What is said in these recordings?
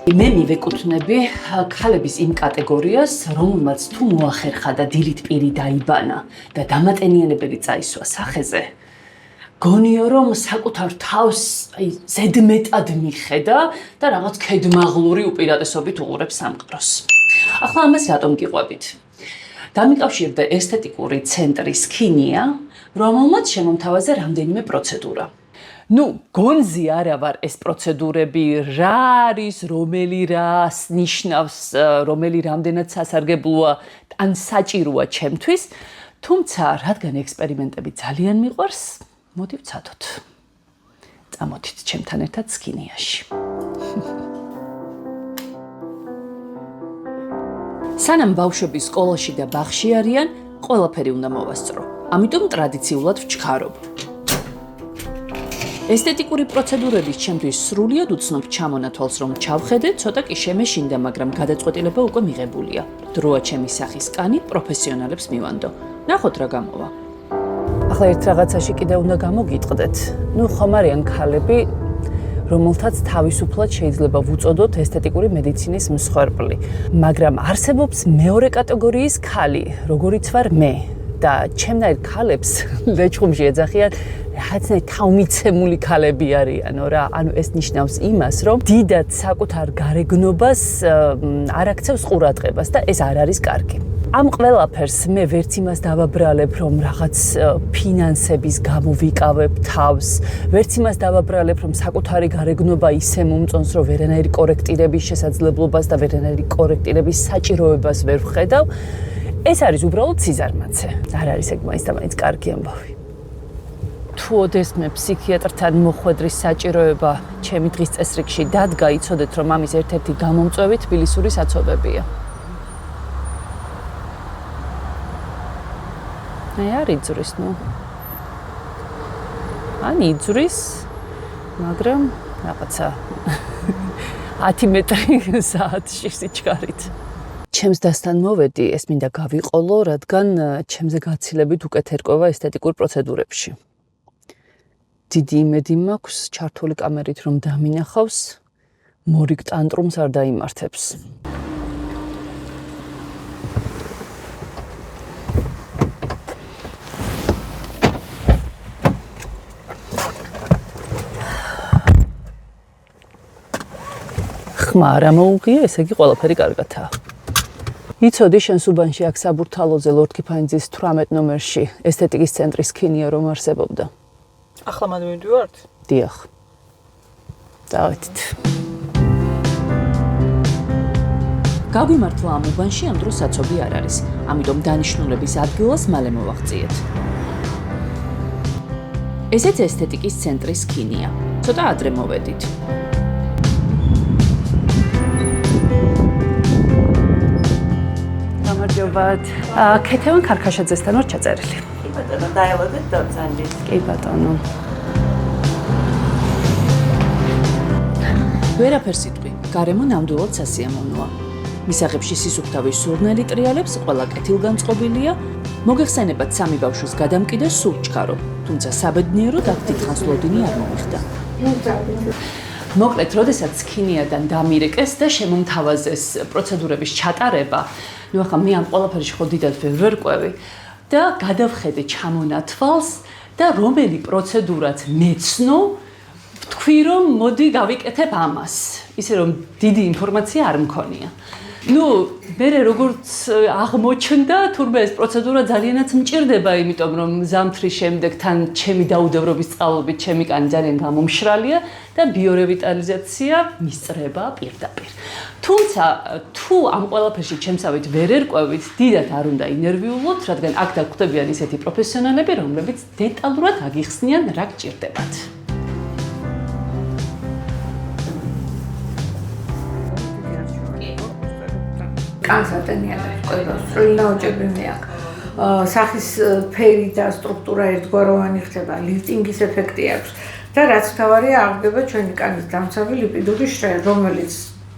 მე მივეკუთვნები ქალების იმ კატეგორიას, რომელმაც თუ მოახერხა და დილით პირი დაიბანა და დამატენიანებელი წაისვა სახეზე, გონიო რომ საკუთარ თავს ზედმეტად მიხედა და რაღაც ქედმაღლური უპირატესობით უყურებს სამყაროს. ახლა ამას რატომ გიყვებით? დამიკავშირდა ესთეტიკური ცენტრი სქინია, რომელმაც შემომთავაზა რამდენიმე პროცედურა. გონზი არა ვარ ეს პროცედურები, რა არის, რომელი რას ნიშნავს, რომელი რამდენად სასარგებლოა, ან საჭიროა ჩემთვის, თუმცა რადგან ექსპერიმენტები ძალიან მიყვარს, მოდი ვცადოთ. წამოდით ჩემთან ერთად სქინიაში. სანამ ბავშვები სკოლაში და ბაღში არიან, ყველაფერი უნდა მოვასწრო. ამიტომ ტრადიციულად ვჩქარობ. ესთეტიკური პროცედურების ჩემთვის სრულიად უცნობ ჩამონათვალს რომ ჩავხედე, ცოტა კი შემეშინდა, მაგრამ გადაწყვეტილება უკვე მიღებულია. დროა ჩემი სახის კანი პროფესიონალებს მივანდო. ნახოთ რა გამოვა. ახლა ერთ რაღაცაში კიდევ უნდა გამოგიტყდეთ. ხომ არიან ქალები, რომელთაც თავისუფლად შეიძლება ვუწოდოთ ესთეტიკური მედიცინის მსხვერპლი, მაგრამ არსებობს მეორე კატეგორიის ქალი, როგორიც ვარ მე. და ჩემნაირ ქალებს ლეჩხუმში ეძახიან რაღაცნაირ თავმიცემული ქალები არიანო რა. ანუ ეს ნიშნავს იმას, რომ დიდად საკუთარ გარეგნობას არ აქცევს ყურადღებას და ეს არ არის კარგი. ამ ყველაფერს მე ვერც იმას დავაბრალებ, რომ რაღაც ფინანსების გამო ვიკავებ თავს, ვერც იმას დავაბრალებ, რომ საკუთარი გარეგნობა ისე მომწონს, რომ ვერანაირი კორექტირების შესაძლებლობას და ვერანაირი კორექტირების საჭიროებას ვერ ვხედავ. ეს არის უბრალოდ სიზარმაცე. არ არის ეგ მაინც და მაინც კარგი ამბავი. თუ ოდესმე ფსიქიატრთან მოხვედრის საჭიროება ჩემი დღის წესრიგში დადგა, იცოდეთ, რომ ამის ერთ-ერთი გამომწვევი თბილისური საცობებია. არ იძვრის, ან იძვრის, მაგრამ რაღაცა 10 მეტრი საათში სიჩქარით. ჩემს დასთან მოვედი, ეს მინდა გავიყოლო, რადგან ჩემზე გაცილებით უკეთ ერკვევა ესთეტიკურ პროცედურებში. დიდი იმედი მაქვს ჩართული კამერით რომ დამინახავს, მორიგ ტანტრუმს არ დაიმართებს. ხმა რა მოუღია, ესე იგი ყველაფერი კარგათაა. იცოდი შენს უბანში აქ საბურთალოზე ლორდ კიფაინძის 18 ნომერში ესთეტიკის ცენტრი სქინია რომ არსებობდა. ახლა მანდ მივდივართ? დიახ. დავეთით. გაგვიმართლა ამ უბანში ამ დროს საცობი არ არის, ამიტომ დანიშნულების ადგილას მალე მოვაღწიეთ. ესეც ესთეტიკის ცენტრი სქინია. ცოტა ადრე მოვედით. გამარჯობათ. ქეთევან ქარქაშაძესთან ვარ ჩაწერილი. კი ბატონო, დაელოდეთ დავძანდით. კი ბატონო. ვერაფერს იტყვი, გარემო ნამდვილად სასიამოვნოა. მისაღებში სისუფთავი სურნელი ტრიალებს, ყველა კეთილგანწყობილია, მოგეხსენებათ სამი ბავშვის გადამკიდე სულ ჩქარო, თუმცა საბედნიეროდ აქ დიდხანს ლოდინი არ მომიხდა. მოკლედ, როდესაც სქინიადან დამირეკეს და შემომთავაზეს პროცედურების ჩატარება, ახლა მე ამ ყველაფერში ხო დიდად ვერ ვერკვევი და გადავხედე ჩამონათვალს და რომელი პროცედურაც მეცნო, ვთქვი რომ მოდი გავიკეთებ ამას. ისე რომ დიდი ინფორმაცია არ მქონია. მე როგორც აღმოჩნდა, თურმე ეს პროცედურა ძალიანაც მჭირდება, იმიტომ რომ ზამთრის შემდეგ თან ჩემი დაუდევრობის წყალობით ჩემი კანი ძალიან გამომშრალია და ბიორევიტალიზაცია მისწრება პირდაპირ. თუმცა თუ ამ ყველაფერში ჩემსავით ვერ ერკვევით, დიდად არ უნდა ინერვიულოთ, რადგან აქ დაგხვდებიან ისეთი პროფესიონალები, რომლებიც დეტალურად აგიხსნიან რა გჭირდებათ. კანს ატენიანებს ყველას, წვრილი ნაოჭები მეაქვს. სახის ფერი და სტრუქტურა ერთგვაროვანი ხდება, ლიფტინგის ეფექტი აქვს და რაც თავარია აღდგება ჩვენი კანის დამცავი ლიპიდური შრე, რომელიც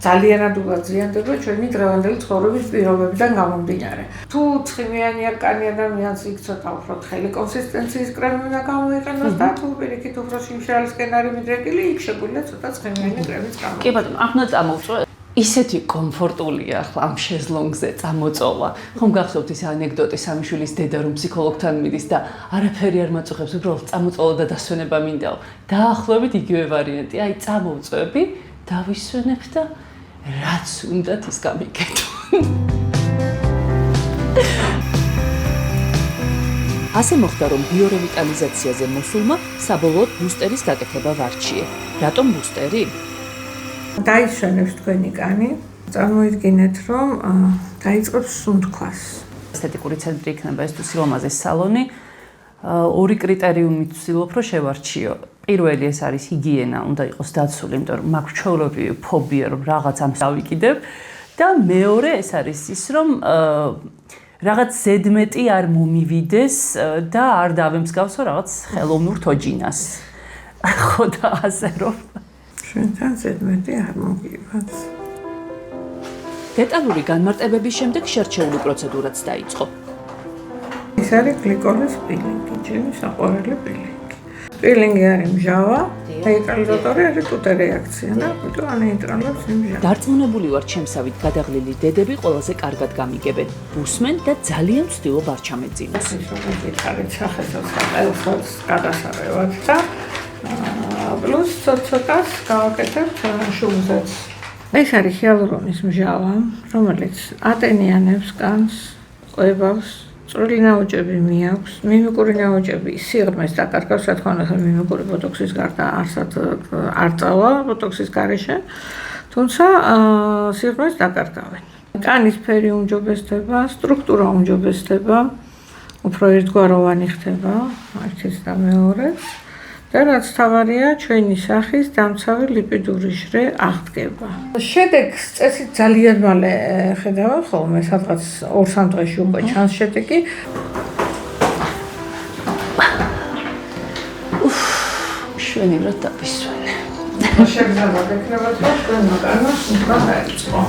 ძალიანადულად ზიანდება ჩვენი დღევანდელი ცხოვრების პირობებიდან გამომდინარე. თუ ცხიმიანია კანი ადამიანს იქ ცოტა უფრო თხელი კონსისტენციის კრემი უნდა გამოიყენოს და თუ პირიქით უფრო შიმშრალისკენ არის მიდრეკილი, იქ შეგვიძლია ცოტა ცხიმიანი კრემიც გამოიყენოს. კი ბატონო, ახლა წამოვწვე. ისეთი კომფორტულია ახლა ამ შეზლონგზე წამოწოვა. ხომ გახსოვთ ის ანეკდოტი სამიშვილის დედა რომ ფსიქოლოგთან მიდის და არაფერი არ მაწუხებს, უბრალოდ წამოწოვა და დასვენება მინდაო. დაახლოებით იგივე ვარიანტი. აი წამოვწვევი, დავისვენებ და რაც უნდათ ის გამიკეთო. ასე მოხდა, რომ ბიორევიტალიზაციაზე მოსულმა საბოლოოდ ბუსტერის გაკეთება ვარჩიე. რატომ ბუსტერი? დაისვენებს თქვენი კანი, წარმოიდგინეთ, რომ დაიწყებს სუნთქვას. ესთეტიკური ცენტრი იქნება ეს თუ სილამაზის სალონი. ორი კრიტერიუმით ვცდილობ, რომ შევარჩიო. პირველი ეს არის ჰიგიენა, უნდა იყოს დაცული, იმიტომ რომ მაქვს ჩვეულებრივი ფობია, რომ რაღაც ამს დავიკიდებ და მეორე ეს არის ის, რომ რაღაც ზედმეტი არ მომივიდეს და არ დავემსგავსო რაღაც ხელოვნურ თოჯინას. ხო და ასე რომ ჩვენთან ზედმეტი არ მოგივათ. დეტალური განმარტებების შემდეგ შერჩეული პროცედურაც დაიწყო. ეს არის გლიკოლის პილინგი, ჩემი საყვარელი პილინგი. პილინგი არის მჟავა, ნეიტრალიზატორი არის ტუტე რეაქცია და ბიტო ანეიტრალებს იმჟავა. დარწმუნებული ვარ, ჩემსავით გადაღლილი დედები ყველაზე კარგად გამიგებენ, ბუსმენ და ძალიან ვცდილობ არ ჩამეძინოს. ის რომ გითხარით სახესოს და ყველსაც გადასარევად და პლუს ცოტას გავაკეთებ შუბლზეც. ეს არის ჰიალურონის მჟავა, რომელიც ატენიანებს კანს, ყვებავს, წვრილი ნაოჭები მიაქვს, მიმიკური ნაოჭები სიღრმეს დაკარგავს, რა თქმა უნდა, მიმიკური ბოტოქსის გარდა არ წავა ბოტოქსის გარეშე, თუმცა სიღრმეს დაკარგავენ. კანის ფერი უმჯობესდება, სტრუქტურა უმჯობესდება, უფრო ერთგვაროვანი ხდება, ერთის და მეორეს. და რაც თავარია, ჩვენი სახის დამცავი ლიპიდური ჟრე აღდგება. შედეგს წესით ძალიან მალე ხედავ ხოლმე, სადღაც 2-3 დღეში უკვე ჩანს შედეგი. შვენივრად დაფისვენე. შეგრძნება გეკნებათ, რომ ჩვენმა კანას უნდა დაიწყო.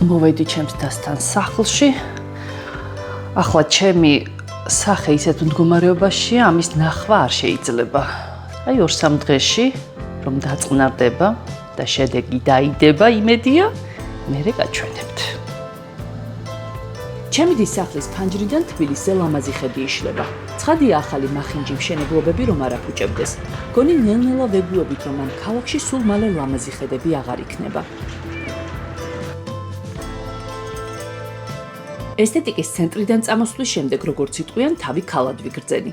მოვედი ჩემს დასთან სახლში. ახლა ჩემი სახე ისეთ მდგომარეობაშია, ამის ნახვა არ შეიძლება. აი 2-3 დღეში რომ დაწყნარდება და შედეგი დაიდება, იმედია, მერე გაჩვენებთ. ჩემი დის სახლის ფანჯრიდან თბილისზე ლამაზი ხედი იშლება. ცხადია ახალი მახინჯი მშენებლობები რომ არ აფუჭებდეს. გონი ნელ-ნელა ვეგუებით, რომ ამ ქალაქში სულ მალე ლამაზი ხედები აღარ იქნება. ესთეტიკის ცენტრიდან წამოსვლის შემდეგ, როგორც იტყვიან, თავი ქალად ვიგრძენი.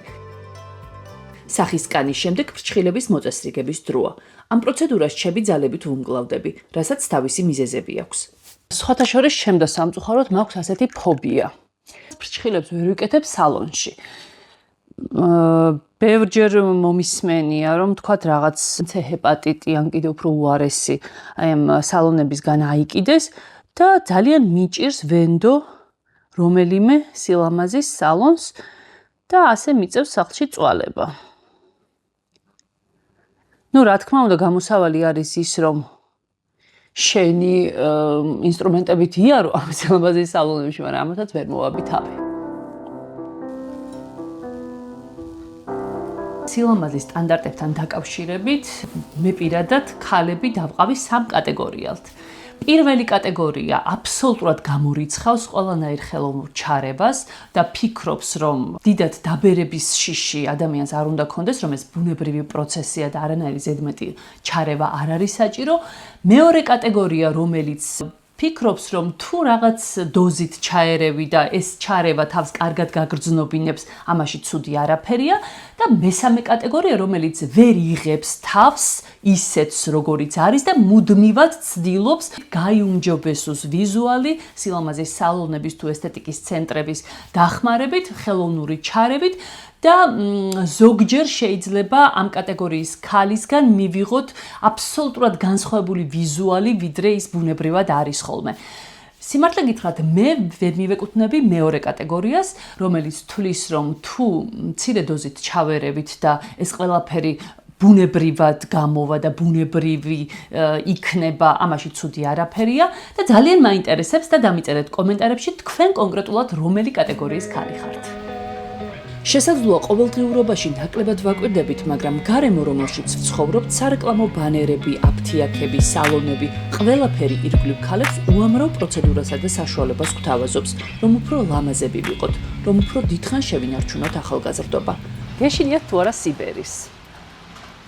სახის კანის შემდეგ ფრჩხილების მოწესრიგების დროა. ამ პროცედურას ჩემი ძალებით ვუმკლავდები, რასაც თავისი მიზეზები აქვს. სხვათა შორის ჩემ და სამწუხაროდ მაქვს ასეთი ფობია. ფრჩხილებს ვერ ვიკეთებ სალონში. ბევრჯერ მომისმენია, რომ თქვათ რაღაც ჰეპატიტი ან კიდევ უფრო უარესი აი ამ სალონებისგან აიკიდეს და ძალიან მიჭირს ვენდო რომელიმე სილამაზის სალონს და ასე მიწევს სახლში წვალება. ნუ რა თქმა უნდა გამოსავალი არის ის, რომ შენი ინსტრუმენტებით იარო ამ სილამაზის სალონებში, მაგრამ ამათაც ვერ მოვაბი თავი. სილამაზის სტანდარტებთან დაკავშირებით მე პირადად ქალები დავყავი 3 კატეგორიალთ. პირველი კატეგორია აბსოლუტურად გამორიცხავს ყველანაირ ხელოვნურ ჩარებას და ფიქრობს, რომ დიდად დაბერების შიში ადამიანს არ უნდა კონდეს, რომ ეს ბუნებრივი პროცესია და არანაირი ზედმეტი ჩარევა არ არის საჭირო. მეორე კატეგორია, რომელიც ფიქრობს, რომ თუ რაღაც დოზით ჩაერევი და ეს ჩარევა თავს კარგად გაგრძნობინებს, ამაში ცუდი არაფერია და მესამე კატეგორია, რომელიც ვერ იღებს თავს ისეთს, როგორიც არის და მუდმივად ცდილობს გაიუმჯობესოს ვიზუალი სილამაზის სალონების თუ ესთეტიკის ცენტრების დახმარებით, ხელოვნური ჩარებით და ზოგჯერ შეიძლება ამ კატეგორიის ქალისგან მივიღოთ აბსოლუტურად განსხვავებული ვიზუალი, ვიდრე ის ბუნებრივად არის ხოლმე. სიმართლე გითხრათ, მე ვერ მივეკუთვნები მეორე კატეგორიას, რომელიც თვლის, რომ თუ მცირე დოზით ჩავერევით და ეს ყველაფერი ბუნებრივად გამოვა და ბუნებრივი იქნება, ამაში ცუდი არაფერია და ძალიან მაინტერესებს და დამიწერეთ კომენტარებში თქვენ კონკრეტულად რომელი კატეგორიის ქალი ხართ. შესაძლოა ყოველდღიურობაში ნაკლებად ვაკვირდებით, მაგრამ გარემო, რომელშიც ვცხოვრობთ, სარეკლამო ბანერები, აფთიაქები, სალონები, ყველაფერი ირგვლივ ქალებს უამრავ პროცედურასა და საშუალებას გვთავაზობს, რომ უფრო ლამაზები ვიყოთ, რომ უფრო დიდხან შევინარჩუნოთ ახალგაზრდობა. გეშინიათ თუ არა სიბერის.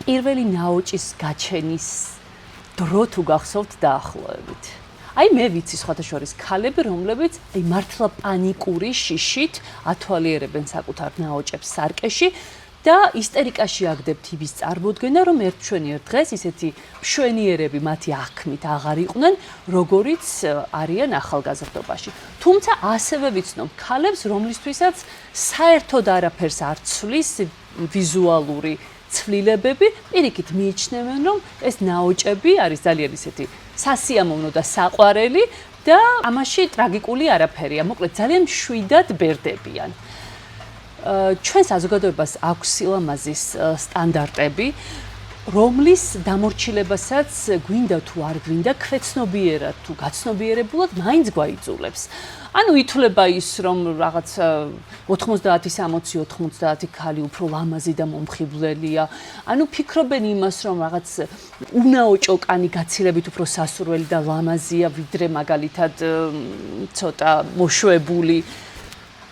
პირველი ნაოჭის გაჩენის დრო თუ გახსოვთ დაახლოებით. აი მე ვიცი სხვათა შორის ქალები, რომლებიც აი მართლა პანიკური შიშით ათვალიერებენ საკუთარ ნაოჭებს სარკეში და ისტერიკაში აგდებთ იმის წარმოდგენა, რომ ერთ დღეს ისეთი მშვენიერები მათი აღქმით აღარ იყვნენ, როგორიც არიან ახალგაზრდობაში. თუმცა ასევე ვიცნობ ქალებს, რომლისთვისაც საერთოდ არაფერს არ ცვლის ვიზუალური ცვლილებები, პირიქით მიიჩნევენ, რომ ეს ნაოჭები არის ძალიან ისეთი სასიამოვნო და საყვარელი და ამაში ტრაგიკული არაფერია. მოკლედ ძალიან მშვიდად ბერდებიან. ჩვენ საზოგადოებას აქვს სილამაზის სტანდარტები, რომლის დამორჩილებასაც გვინდა თუ არ გვინდა, ქვეცნობიერად თუ გაცნობიერებულად მაინც გვაიძულებს. ანუ ითვლება ის, რომ რაღაც 90-60 ქალი უფრო ლამაზი და მომხიბვლელია. ანუ ფიქრობენ იმას, რომ რაღაც უნაოჭო კანი გაცილებით უფრო სასურველი და ლამაზია, ვიდრე მაგალითად ცოტა მოშვებული.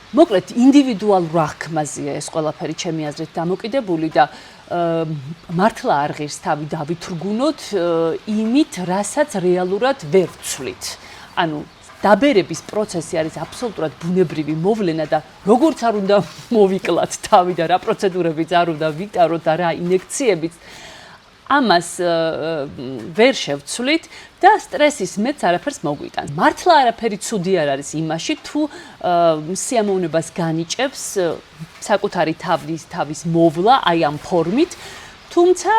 მოკლედ ინდივიდუალურ აღქმაზეა ეს ყველაფერი ჩემი აზრით დამოკიდებული და მართლა არ ღირს თავი დავითრგუნოთ იმით, რასაც რეალურად ვერ ვცვლით. ანუ დაბერების პროცესი არის აბსოლუტურად ბუნებრივი მოვლენა და როგორც არ უნდა მოვიკლათ თავი და რა პროცედურებიც არ უნდა ვიტაროთ და რა ინექციებიც ამას ვერ შევცვლით და სტრესის მეც არაფერს მოგვიტანს. მართლა არაფერი ცუდი არ არის იმაში, თუ სიამოვნებას განიჭებს საკუთარი თავის მოვლა აი ამ ფორმით, თუმცა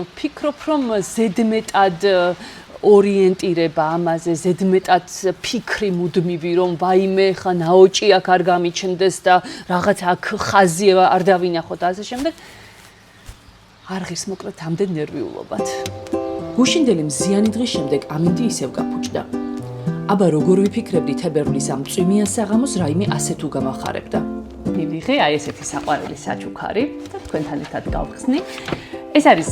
ვფიქრობ, რომ ზედმეტად ორიენტირება ამაზე, ზედმეტად ფიქრი მუდმივი, რომ ვაიმე, ხა ნაოჭი აქ არ გამიჩნდეს და რაღაც აქ ხაზი არ დავინახოთ ასე შემდეგ. არ ღირს მოკლედ ამდენ ნერვიულობად. გუშინდელი მზიანი დღის შემდეგ ამინდი ისევ გაფუჭდა. აბა როგორ ვიფიქრებდი თებერვლის ამ წვიმიან საღამოს რაიმე ასე თუ გამახარებდა. მივიღე აი ესეთი საყვარელი საჩუქარი და თქვენთან ერთად გავხსნი. ეს არის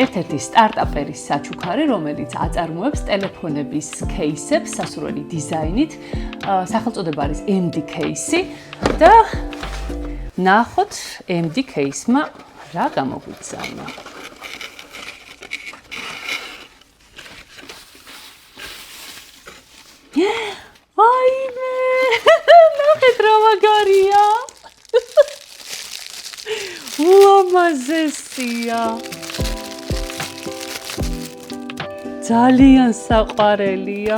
ერთ-ერთი სტარტაპერის საჩუქარი, რომელიც აწარმოებს ტელეფონების кейსებს სასურველი დიზაინით. სახელწოდება არის MD кейსი და ნახოთ MD кейსმა რა გამოგვიგზავნა. ვაიმე! ნახეთ რა მაგარია! ულამაზესია! ძალიან საყვარელია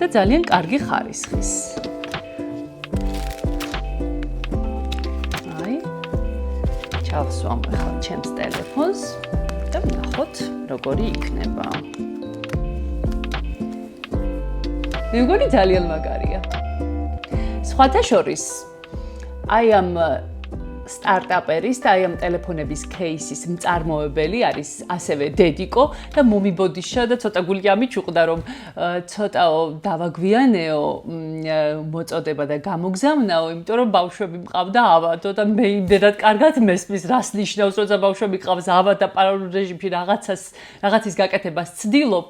და ძალიან კარგი ხარისხის. ჩავსვამ ახლა ჩემს ტელეფონს და ვნახოთ როგორი იქნება. მეგონი ძალიან მაგარია. სხვათა შორის აი ამ სტარტაპერის და აი ამ ტელეფონების кейსის მწარმოებელი არის ასევე დედიკო და მომიბოდიშა და ცოტა გული ამიჩუყდა რომ ცოტაო დავაგვიანეო მოწოდება და გამოგზავნაო, იმიტომ რომ ბავშვები მყავდა ავადო და მე იმდენად კარგად მესმის რას ნიშნავს, როცა ბავშვები ყავს ავად და პარალელურ რეჟიმში რაღაცის გაკეთებას ცდილობ.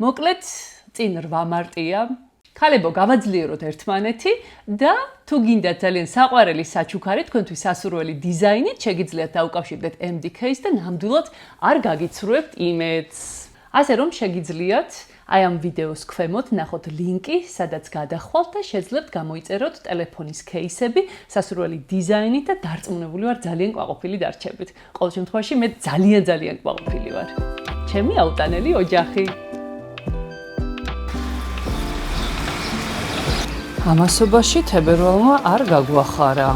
მოკლედ წინ 8 მარტია ქალებო გავაძლიეროთ ერთმანეთი და თუ გინდათ ძალიან საყვარელი საჩუქარი თქვენთვის სასურველი დიზაინით, შეგიძლიათ დაუკავშირდეთ MD Case და ნამდვილად არ გაგიცრუებთ იმედს. ასე რომ შეგიძლიათ აი ამ ვიდეოს ქვემოთ ნახოთ ლინკი, სადაც გადახვალთ და შეძლებთ გამოიწეროთ ტელეფონის кейსები სასურველი დიზაინით და დარწმუნებული ვარ ძალიან ყვაყოფილი დარჩებით. ყოველ შემთხვევაში მე ძალიან ყვაყოფილი ვარ. ჩემი აუტანელი ოჯახი. ამასობაში თებერვალმა არ გაგვახარა.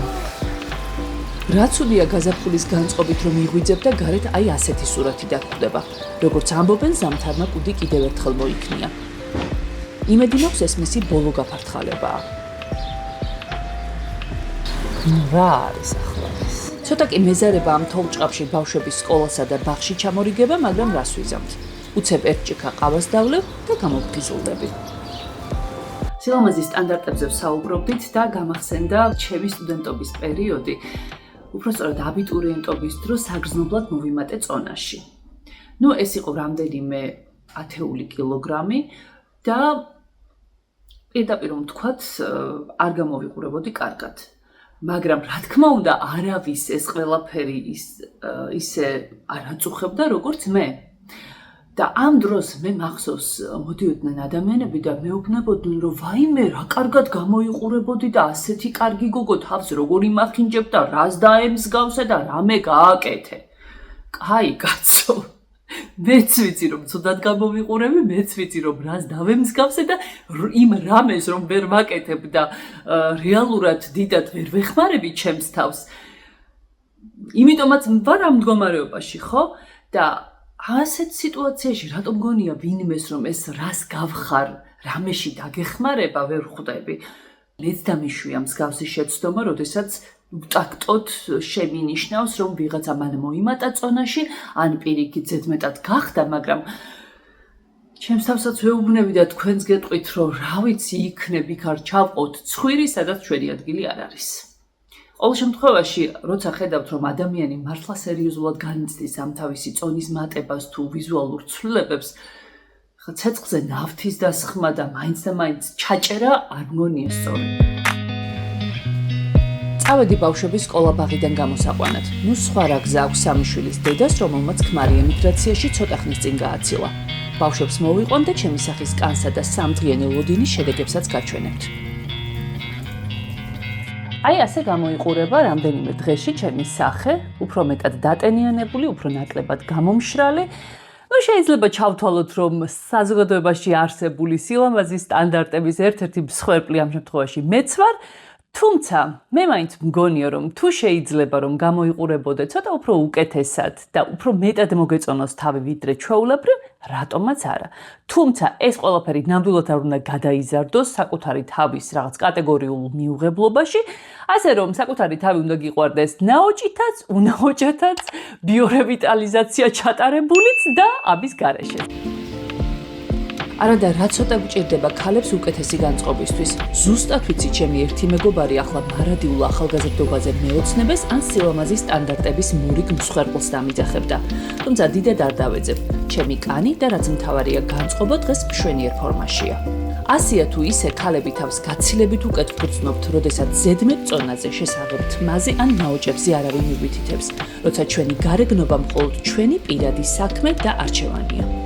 რა ცუდია გაზაფხულის განწყობით რომ იღვიძებ და გარეთ აი ასეთი სურათი დაგხვდება. როგორც ამბობენ, ზამთარმა კუდი კიდევ ერთხელ მოიქნია. იმედი მაქვს ეს მისი ბოლო გაფართხალებაა. რა არის ახლა ეს? ცოტა კი მეზარება ამ თოვლჭყაფში ბავშვების სკოლასა და ბაღში ჩამორიგება, მაგრამ რას ვიზამთ? უცებ ერთ ჭიქა ყავას დავლევ და გამოვგიზულდები. სილამაზის სტანდარტებზე ვსაუბრობდით და გამახსენდა ჩემი სტუდენტობის პერიოდი. უფრო სწორად აბიტურიენტობის დროს საგრძნობლად მოვიმატე წონაში. ეს იყო რამდენიმე ათეული კილოგრამი და პირდაპირ ვთქვათ, არ გამოვიყურებოდი კარგად. მაგრამ რა თქმა უნდა, არავის ეს ყველაფერი ისე არ აწუხებდა, როგორც მე. და ამ დროს მე მახსოვს, მოდიოდნენ ადამიანები და მეუბნებოდნენ, რომ ვაიმე, რა კარგად გამოიყურებოდი და ასეთი კარგი გოგო თავს როგორ იმახინჯებ და რას დაემსგავსე და რამე გააკეთე. კაი, კაცო. მეც ვიცი, რომ ცუდად გამოვიყურები, მეც ვიცი, რომ რას დავემსგავსე და იმ რამეს რომ ვერ ვაკეთებ და რეალურად დიდად ვერ ვეხმარები ჩემს თავს. იმიტომაც ვარ ამ მდგომარეობაში, ხო? და ასეთ სიტუაციაში რატომ გონია ვინმეს რომ ეს რას გავხარ, რამეში დაგეხმარება ვერ ხვდები. მეც დამიშვია მსგავსი შეცდომა, როდესაც ტაქტოდ შემინიშნავს, რომ ვიღაცა მან მოიმატა წონაში, ან პირიქით ზედმეტად გახდა, მაგრამ ჩემს თავსაც ვეუბნები და თქვენს გეტყვით, რომ რა ვიცი, იქნებ იქ არ ჩავყოთ ცხვირი, სადაც ჩვენი ადგილი არ არის. ყოველ შემთხვევაში, როცა ხედავთ, რომ ადამიანი მართლა სერიოზულად განიცდის ამ თავისი წონის მატებას თუ ვიზუალურ ცვლილებებს, ცეცხლზე ნავთის დასხმა და მაინც და მაინც ჩაჭერა არ მგონია სწორი. წავედი ბავშვების სკოლა-ბაღიდან გამოსაყვანად. სხვა რა გზა აქვს სამი შვილის დედას, რომელმაც ქმარი ემიგრაციაში ცოტა ხნის წინ გააცილა. ბავშვებს მოვიყვან და ჩემი სახის კანსა და სამდღიანი ლოდინის შედეგებსაც გაჩვენებთ. აი ასე გამოიყურება რამდენიმე დღეში ჩემი სახე, უფრო მეტად დატენიანებული, უფრო ნაკლებად გამომშრალი. შეიძლება ჩავთვალოთ, რომ საზოგადოებაში არსებული სილამაზის სტანდარტების ერთ-ერთი მსხვერპლი ამ შემთხვევაში მეც ვარ, თუმცა მე მაინც მგონია, რომ თუ შეიძლება რომ გამოიყურებოდე ცოტა უფრო უკეთესად და უფრო მეტად მოგეწონოს თავი ვიდრე ჩვეულებრივ, რატომაც არა. თუმცა ეს ყველაფერი ნამდვილად არ უნდა გადაიზარდოს საკუთარი თავის რაღაც კატეგორიულ მიუღებლობაში, ასე რომ საკუთარი თავი უნდა გიყვარდეს ნაოჭითაც, უნაოჭათაც, ბიორევიტალიზაცია ჩატარებულიც და ამის გარეშე. არადა რა ცოტა გვჭირდება ქალებს უკეთესი განწყობისთვის. ზუსტად ვიცი, ჩემი ერთი მეგობარი ახლა მარადიულ ახალგაზრდობაზე მეოცნებეს ან სილამაზის სტანდარტების მორიგ მსხვერპლს დამიძახებდა. თუმცა დიდად არ დავეძებ. ჩემი კანი და რაც მთავარია განწყობა დღეს მშვენიერ ფორმაშია. ასია თუ ისე ქალები თავს გაცილებით უკეთ ფუძნობთ, როდესაც ზედმეტ წონაზე შესაღებთ მაზე ან ნაოჭებზე არავინ მიგვითითებს, როცა ჩვენი გარეგნობა მხოლოდ ჩვენი პირადი საქმე და არჩევანია.